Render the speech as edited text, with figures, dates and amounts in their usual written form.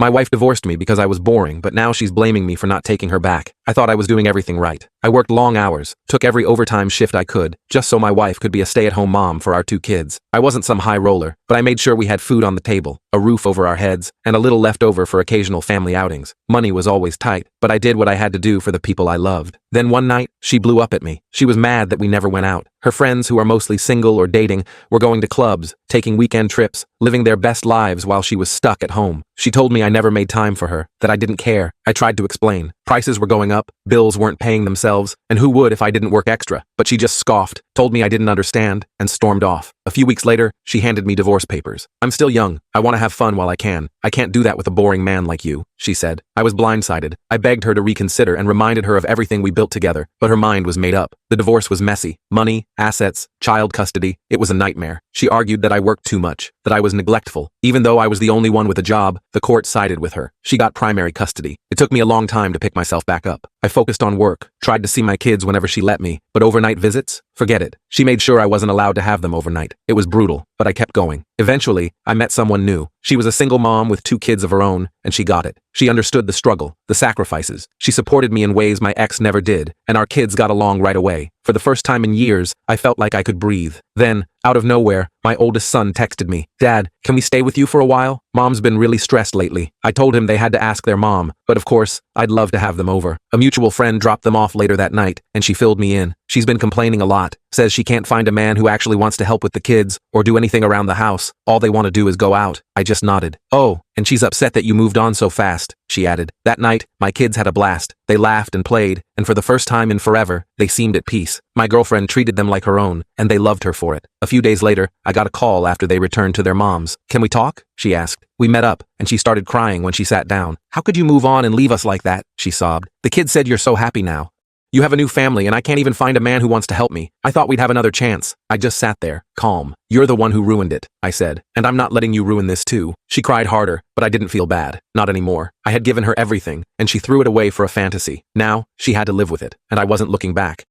My wife divorced me because I was boring, but now she's blaming me for not taking her back. I thought I was doing everything right. I worked long hours, took every overtime shift I could, just so my wife could be a stay-at-home mom for our 2 kids. I wasn't some high roller, but I made sure we had food on the table, a roof over our heads, and a little left over for occasional family outings. Money was always tight, but I did what I had to do for the people I loved. Then one night, she blew up at me. She was mad that we never went out. Her friends, who are mostly single or dating, were going to clubs, taking weekend trips, living their best lives while she was stuck at home. She told me I never made time for her, that I didn't care. I tried to explain. Prices were going up, bills weren't paying themselves, and who would if I didn't work extra? But she just scoffed, told me I didn't understand, and stormed off. A few weeks later, she handed me divorce papers. I'm still young. I want to have fun while I can. I can't do that with a boring man like you, she said. I was blindsided. I begged her to reconsider and reminded her of everything we built together, but her mind was made up. The divorce was messy. Money, assets, child custody. It was a nightmare. She argued that I worked too much, that I was neglectful. Even though I was the only one with a job, the court sided with her. She got primary custody. It took me a long time to pick myself back up. I focused on work, tried to see my kids whenever she let me, but overnight visits? Forget it. She made sure I wasn't allowed to have them overnight. It was brutal, but I kept going. Eventually, I met someone new. She was a single mom with 2 kids of her own, and she got it. She understood the struggle, the sacrifices. She supported me in ways my ex never did, and our kids got along right away. For the first time in years, I felt like I could breathe. Then, out of nowhere, my oldest son texted me, "Dad, can we stay with you for a while? Mom's been really stressed lately." I told him they had to ask their mom, but of course, I'd love to have them over. A mutual friend dropped them off later that night, and she filled me in. She's been complaining a lot, says she can't find a man who actually wants to help with the kids or do anything around the house. All they want to do is go out. I just nodded. "Oh, and she's upset that you moved on so fast," she added. That night, my kids had a blast. They laughed and played, and for the first time in forever, they seemed at peace. My girlfriend treated them like her own, and they loved her for it. A few days later, I got a call after they returned to their moms. "Can we talk?" she asked. We met up, and she started crying when she sat down. "How could you move on and leave us like that?" she sobbed. "The kids said you're so happy now. You have a new family, and I can't even find a man who wants to help me. I thought we'd have another chance." I just sat there, calm. "You're the one who ruined it," I said, "and I'm not letting you ruin this too." She cried harder, but I didn't feel bad. Not anymore. I had given her everything, and she threw it away for a fantasy. Now, she had to live with it, and I wasn't looking back.